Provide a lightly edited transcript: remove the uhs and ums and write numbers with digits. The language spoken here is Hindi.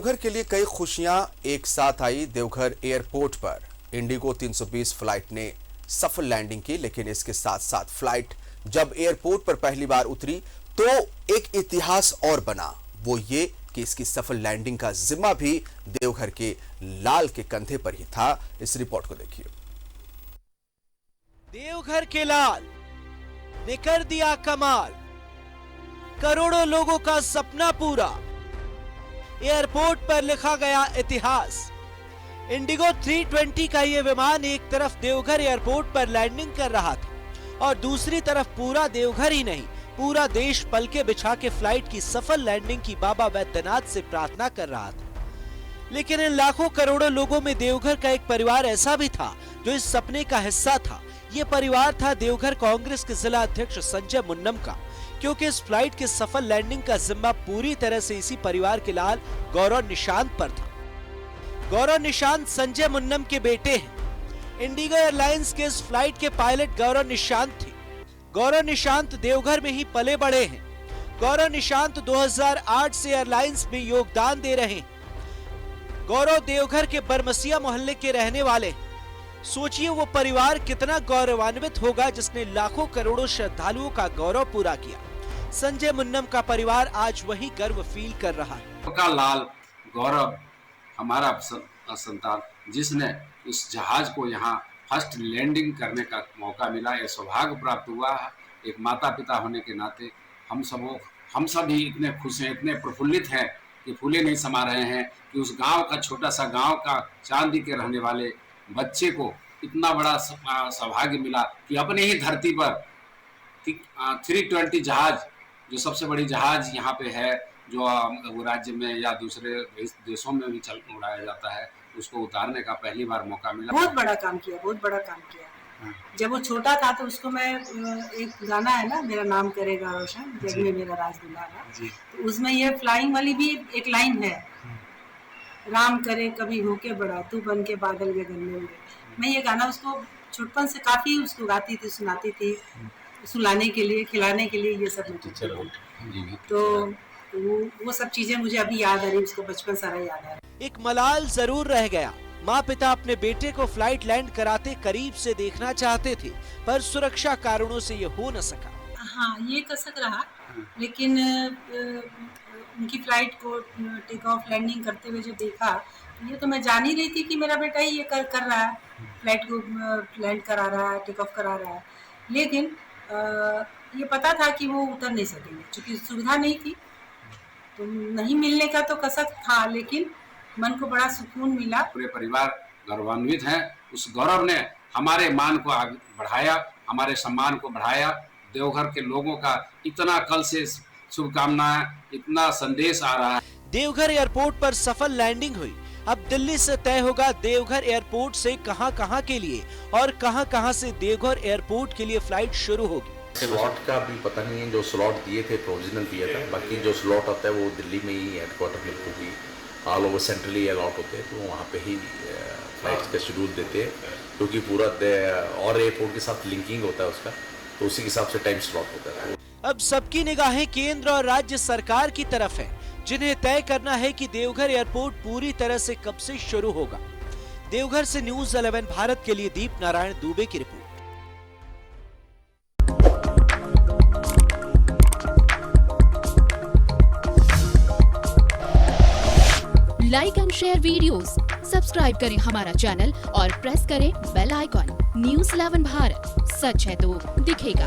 देवघर के लिए कई खुशियां एक साथ आई। देवघर एयरपोर्ट पर इंडिगो 320 फ्लाइट ने सफल लैंडिंग की, लेकिन इसके साथ साथ फ्लाइट जब एयरपोर्ट पर पहली बार उतरी तो एक इतिहास और बना। वो ये कि इसकी सफल लैंडिंग का जिम्मा भी देवघर के लाल के कंधे पर ही था। इस रिपोर्ट को देखिए। देवघर के लाल ने कर दिया कमाल, करोड़ों लोगों का सपना पूरा। एयरपोर्ट पर लिखा गया इतिहास। इंडिगो 320 का यह विमान एक तरफ देवघर एयरपोर्ट पर लैंडिंग कर रहा था और दूसरी तरफ पूरा देवघर ही नहीं, पूरा देश पलके बिछा के फ्लाइट की सफल लैंडिंग की बाबा वैद्यनाथ से प्रार्थना कर रहा था। लेकिन इन लाखों करोड़ों लोगों में देवघर का एक परिवार ऐसा भी था जो इस सपने का हिस्सा था। ये परिवार था देवघर कांग्रेस के जिला अध्यक्ष संजय मुन्नम का, क्योंकि इस फ्लाइट के सफल लैंडिंग का जिम्मा पूरी तरह से इसी परिवार के लाल गौरव निशांत पर था। गौरव निशांत संजय मुन्नम के बेटे हैं। इंडिगो एयरलाइंस के इस फ्लाइट के पायलट गौरव निशांत थे। गौरव निशांत देवघर में ही पले बड़े हैं। गौरव निशांत 2008 से एयरलाइंस में योगदान दे रहे हैं। गौरव देवघर के बरमसिया मोहल्ले के रहने वाले हैं। सोचिए वो परिवार कितना गौरवान्वित होगा जिसने लाखों करोड़ों श्रद्धालुओं का गौरव पूरा किया। संजय मुन्नम का परिवार आज वही गर्व फील कर रहा है। का लाल गौरव हमारा संतान, जिसने इस जहाज को यहाँ फर्स्ट लैंडिंग करने का मौका मिला, यह सौभाग्य प्राप्त हुआ है। एक माता पिता होने के नाते हम सभी इतने खुश हैं, इतने प्रफुल्लित हैं कि फूले नहीं समा रहे हैं कि उस गांव का, छोटा सा गांव का, चांदी के रहने वाले बच्चे को इतना बड़ा सौभाग्य मिला कि अपने ही धरती पर 320 जहाज, जो सबसे बड़ी जहाज यहाँ पे है, जो वो राज्य में या दूसरे देशों में भी उड़ाया जाता है, उसको उतारने का पहली बार मौका मिला। बहुत बड़ा काम किया, बहुत बड़ा काम किया। जब वो छोटा था तो उसको मैं, एक गाना है ना, मेरा नाम करेगा रोशन, जग में मेरा राज दुलारा, तो उसमें ये फ्लाइंग वाली भी एक लाइन है, राम करे कभी होके बड़ा, तू बन के बादल गगन में उड़े। मैं ये गाना उसको छोटपन से काफी उसको गाती थी, सुनाती थी, सुलाने के लिए, खिलाने के लिए, ये सब तो वो सब चीजें मुझे अभी याद आ रही, उसको बचपन सारा याद आ रहा। एक मलाल जरूर रह गया। माँ पिता अपने बेटे को फ्लाइट लैंड कराते करीब से देखना चाहते थे, पर सुरक्षा कारणों से ये हो न सका। हाँ, ये कसक रहा, लेकिन उनकी फ्लाइट को टेक ऑफ लैंडिंग करते हुए जो देखा, ये तो मैं जान ही रही थी कि मेरा बेटा ही ये कर रहा है, फ्लाइट को लैंड करा रहा है, टेक ऑफ करा रहा है। लेकिन ये पता था कि वो उतर नहीं सकेंगे, क्योंकि सुविधा नहीं थी, तो नहीं मिलने का तो कसक था, लेकिन मन को बड़ा सुकून मिला। पूरे परिवार गौरवान्वित है। उस गौरव ने हमारे मान को आगे बढ़ाया, हमारे सम्मान को बढ़ाया। देवघर के लोगों का इतना कल से शुभकामनाएं, इतना संदेश आ रहा है। देवघर एयरपोर्ट पर सफल लैंडिंग हुई। अब दिल्ली से तय होगा देवघर एयरपोर्ट से कहां-कहां के लिए और कहां-कहां से देवघर एयरपोर्ट के लिए फ्लाइट शुरू होगी। स्लॉट का भी पता नहीं है, जो स्लॉट दिए थे प्रोविजनल दिया था, बाकी जो स्लॉट आता है वो दिल्ली में ही हेडक्वार्टर में, क्योंकि ऑल ओवर सेंट्रली अलॉट होते हैं, तो वहाँ पे ही फ्लाइट्स का शेड्यूल देते हैं, क्योंकि पूरा और एयरपोर्ट के साथ लिंकिंग होता है उसका, तो उसी के हिसाब से टाइम स्लॉट होता है। अब सबकी निगाहें केंद्र और राज्य सरकार की तरफ है, जिन्हें तय करना है कि देवघर एयरपोर्ट पूरी तरह से कब से शुरू होगा। देवघर से न्यूज़ 11 भारत के लिए दीप नारायण दुबे की report. Like and share videos, subscribe करें हमारा चैनल और प्रेस करें बेल आइकॉन। न्यूज़ 11 भारत, सच है तो दिखेगा।